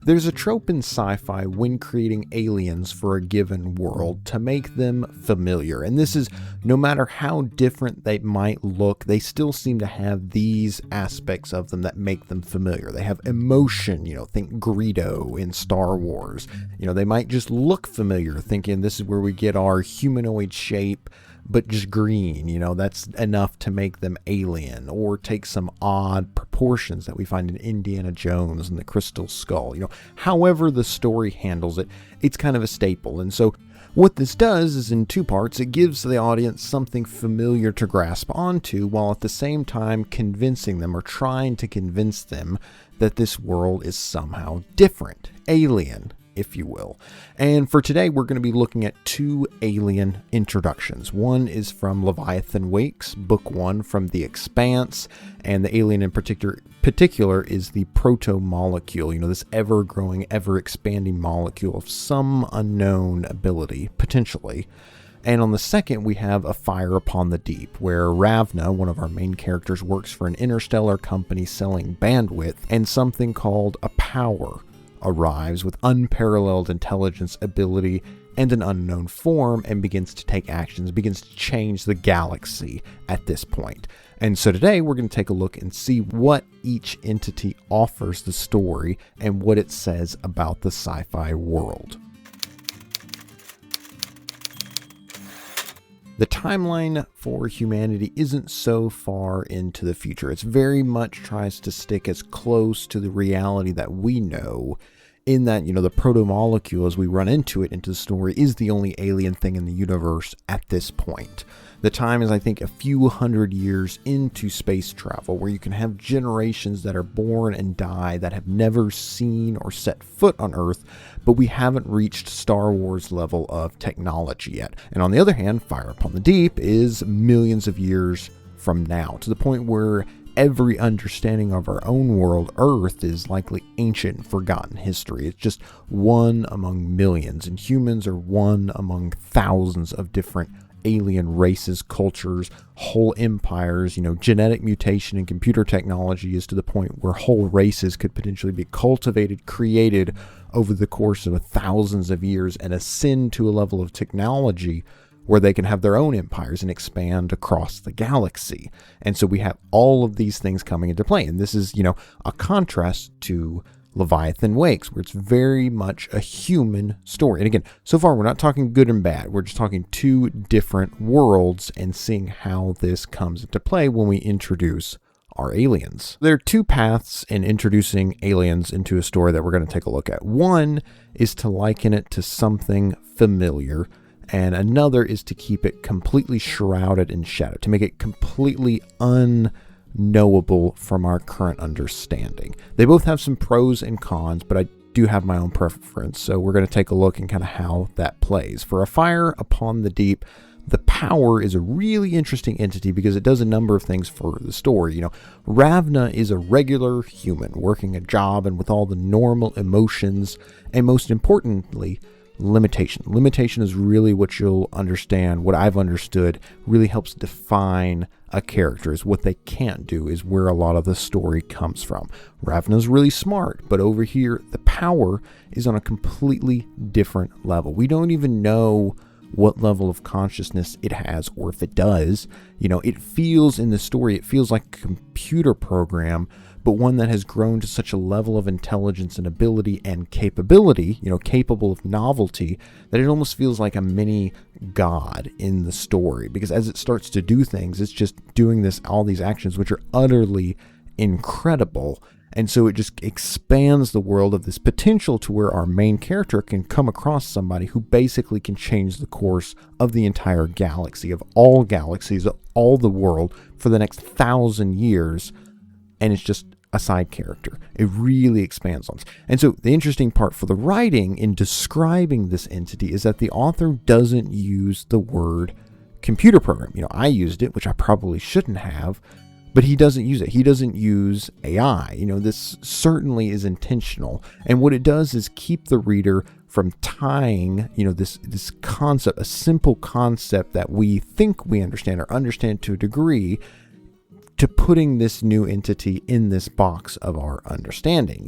There's a trope in sci-fi when creating aliens for a given world to make them familiar. And this is no matter how different they might look, they still seem to have these aspects of them that make them familiar. They have emotion, think Greedo in Star Wars. They might just look familiar, thinking this is where we get our humanoid shape, but just green, that's enough to make them alien. Or take some odd proportions that we find in Indiana Jones and the Crystal Skull. However the story handles it, it's kind of a staple. And so what this does is in two parts, it gives the audience something familiar to grasp onto, while at the same time convincing them or trying to convince them that this world is somehow different, alien, if you will. And for today, we're going to be looking at two alien introductions. One is from Leviathan Wakes, book 1 from The Expanse, and the alien in particular is the proto-molecule, this ever-growing, ever-expanding molecule of some unknown ability, potentially. And on the second, we have A Fire Upon the Deep, where Ravna, one of our main characters, works for an interstellar company selling bandwidth, and something called a power arrives with unparalleled intelligence, ability, and an unknown form, and begins to take actions, begins to change the galaxy at this point. And so today we're going to take a look and see what each entity offers the story and what it says about the sci-fi world. The timeline for humanity isn't so far into the future. It's very much tries to stick as close to the reality that we know, in that, the proto-molecule, as we run into it into the story, is the only alien thing in the universe at this point. The time is, I think, a few hundred years into space travel, where you can have generations that are born and die that have never seen or set foot on Earth, but we haven't reached Star Wars level of technology yet. And on the other hand, Fire Upon the Deep is millions of years from now, to the point where every understanding of our own world, Earth, is likely ancient, forgotten history. It's just one among millions, and humans are one among thousands of different alien races, cultures, whole empires. Genetic mutation and computer technology is to the point where whole races could potentially be cultivated, created over the course of thousands of years, and ascend to a level of technology where they can have their own empires and expand across the galaxy. And so we have all of these things coming into play. And this is, a contrast to Leviathan Wakes, where it's very much a human story. And again, so far we're not talking good and bad. We're just talking two different worlds and seeing how this comes into play when we introduce our aliens. There are two paths in introducing aliens into a story that we're going to take a look at. One is to liken it to something familiar, and another is to keep it completely shrouded in shadow, to make it completely unknowable from our current understanding. They both have some pros and cons, but I do have my own preference, so we're going to take a look and kind of how that plays. For A Fire Upon the Deep, the power is a really interesting entity because it does a number of things for the story. Ravna is a regular human working a job and with all the normal emotions, and most importantly, limitation. Limitation is really what you'll understand, what I've understood, really helps define a character. Is what they can't do is where a lot of the story comes from. Ravna's really smart, but over here, the power is on a completely different level. We don't even know what level of consciousness it has, or if it does. It feels in the story, it feels like a computer program, but one that has grown to such a level of intelligence and ability and capability, capable of novelty, that it almost feels like a mini god in the story. Because as it starts to do things, it's just doing all these actions, which are utterly incredible. And so it just expands the world of this potential to where our main character can come across somebody who basically can change the course of the entire galaxy, of all galaxies, of all the world for the next 1,000 years. And it's just a side character. It really expands on it. And so the interesting part for the writing in describing this entity is that the author doesn't use the word computer program. I used it, which I probably shouldn't have, but he doesn't use it. He doesn't use AI. This certainly is intentional. And what it does is keep the reader from tying, this concept, a simple concept that we think we understand or understand to a degree, to putting this new entity in this box of our understanding.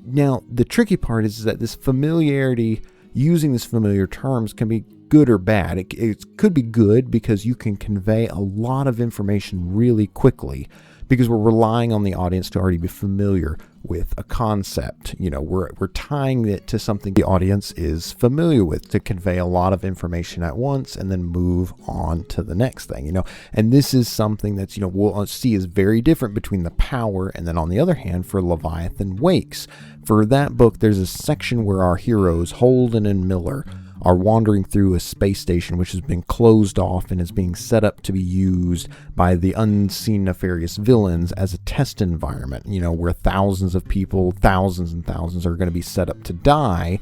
Now the tricky part is that this familiarity, using these familiar terms, can be good or bad. It could be good because you can convey a lot of information really quickly, because we're relying on the audience to already be familiar with a concept. We're tying it to something the audience is familiar with to convey a lot of information at once and then move on to the next thing. And this is something that's, we'll see is very different between the Power and then on the other hand for Leviathan Wakes. For that book, there's a section where our heroes, Holden and Miller, are wandering through a space station which has been closed off and is being set up to be used by the unseen nefarious villains as a test environment, where thousands of people, thousands and thousands, are going to be set up to die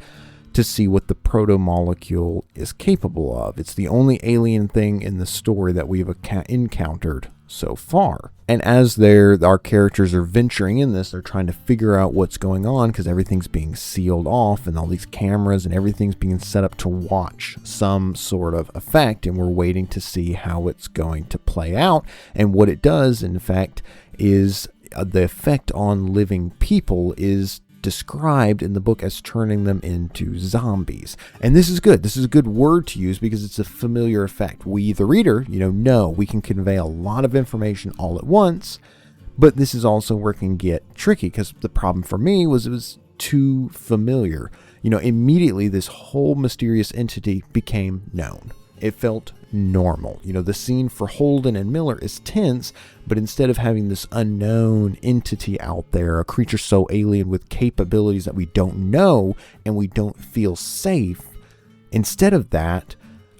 to see what the proto-molecule is capable of. It's the only alien thing in the story that we've encountered so far. And as our characters are venturing in this, they're trying to figure out what's going on because everything's being sealed off and all these cameras and everything's being set up to watch some sort of effect, and we're waiting to see how it's going to play out. And what it does, in fact, is the effect on living people is described in the book as turning them into zombies. And this is good. This is a good word to use because it's a familiar effect. We, the reader, know we can convey a lot of information all at once, but this is also where it can get tricky, because the problem for me was it was too familiar. Immediately this whole mysterious entity became known. It felt normal. The scene for Holden and Miller is tense, but instead of having this unknown entity out there, a creature so alien with capabilities that we don't know and we don't feel safe, instead of that,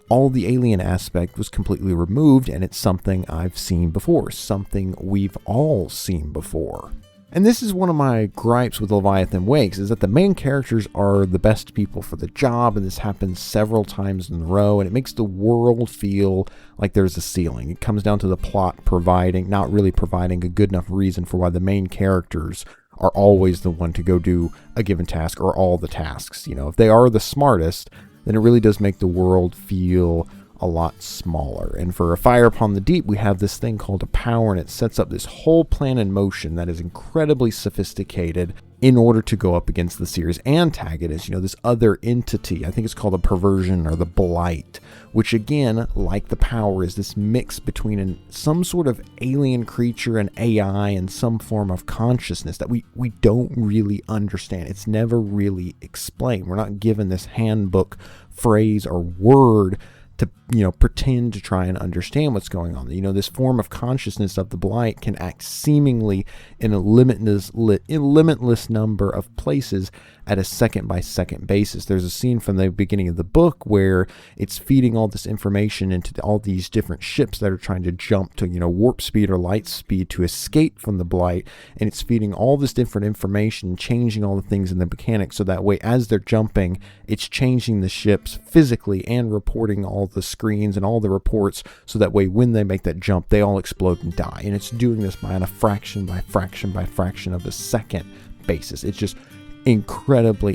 all the alien aspect was completely removed, and it's something I've seen before, something we've all seen before. And this is one of my gripes with Leviathan Wakes, is that the main characters are the best people for the job, and this happens several times in a row, and it makes the world feel like there's a ceiling. It comes down to the plot not really providing a good enough reason for why the main characters are always the one to go do a given task or all the tasks. If they are the smartest, then it really does make the world feel a lot smaller. And for A Fire Upon the Deep, we have this thing called a Power, and it sets up this whole plan in motion that is incredibly sophisticated in order to go up against the series antagonist, this other entity. I think it's called a perversion or the blight, which again, like the Power, is this mix between some sort of alien creature and AI and some form of consciousness that we don't really understand. It's never really explained. We're not given this handbook phrase or word to pretend to try and understand what's going on. This form of consciousness of the blight can act seemingly in a limitless number of places at a second by second basis. There's a scene from the beginning of the book where it's feeding all this information into all these different ships that are trying to jump to warp speed or light speed to escape from the blight, and it's feeding all this different information, changing all the things in the mechanics, so that way as they're jumping, it's changing the ships physically and reporting all the screens and all the reports, so that way when they make that jump, they all explode and die. And it's doing this by a fraction by fraction by fraction of a second basis. It's just incredibly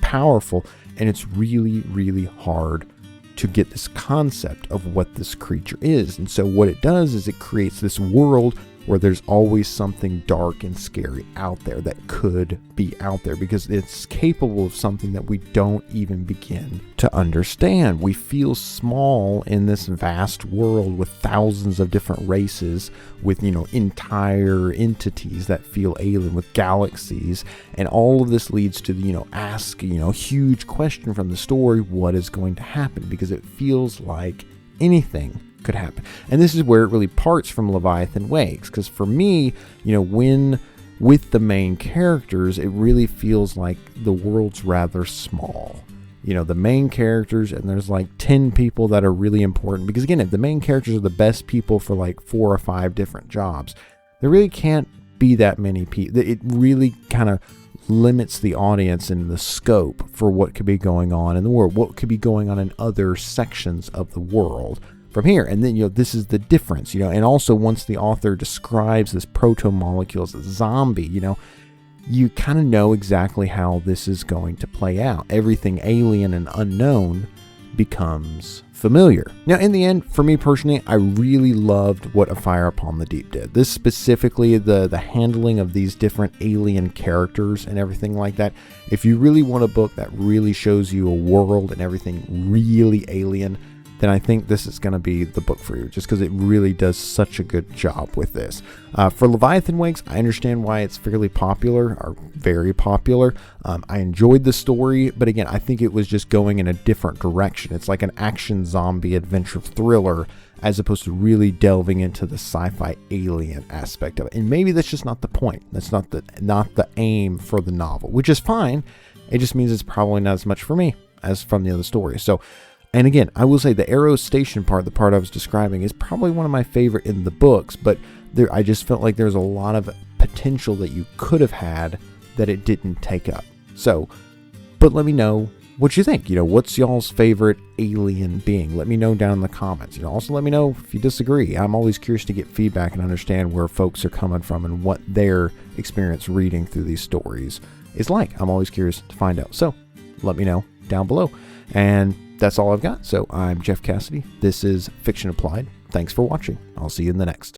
powerful, and it's really hard to get this concept of what this creature is. And so what it does is it creates this world where there's always something dark and scary out there that could be out there, because it's capable of something that we don't even begin to understand. We feel small in this vast world with thousands of different races, with entire entities that feel alien, with galaxies, and all of this leads to ask huge question from the story: what is going to happen? Because it feels like anything could happen. And this is where it really parts from Leviathan Wakes, because for me, when with the main characters, it really feels like the world's rather small. The main characters, and there's like 10 people that are really important, because again, if the main characters are the best people for like 4 or 5 different jobs, there really can't be that many people. It really kind of limits the audience and the scope for what could be going on in the world, what could be going on in other sections of the world from here. And then, this is the difference, and also once the author describes this proto-molecule as a zombie, you kind of know exactly how this is going to play out. Everything alien and unknown becomes familiar. Now, in the end, for me personally, I really loved what A Fire Upon the Deep did. This specifically, the handling of these different alien characters and everything like that. If you really want a book that really shows you a world and everything really alien, then I think this is going to be the book for you, just because it really does such a good job with this. For Leviathan Wakes, I understand why it's fairly popular, or very popular. I enjoyed the story, but again, I think it was just going in a different direction. It's like an action zombie adventure thriller, as opposed to really delving into the sci-fi alien aspect of it. And maybe that's just not the point. That's not the aim for the novel, which is fine. It just means it's probably not as much for me as from the other stories. So, and again, I will say the Arrow Station part, the part I was describing, is probably one of my favorite in the books, but I just felt like there's a lot of potential that you could have had that it didn't take up. So, but let me know what you think. What's y'all's favorite alien being? Let me know down in the comments. Also let me know if you disagree. I'm always curious to get feedback and understand where folks are coming from and what their experience reading through these stories is like. I'm always curious to find out. So let me know down below. And that's all I've got. So I'm Jeff Cassidy. This is Fiction Applied. Thanks for watching. I'll see you in the next.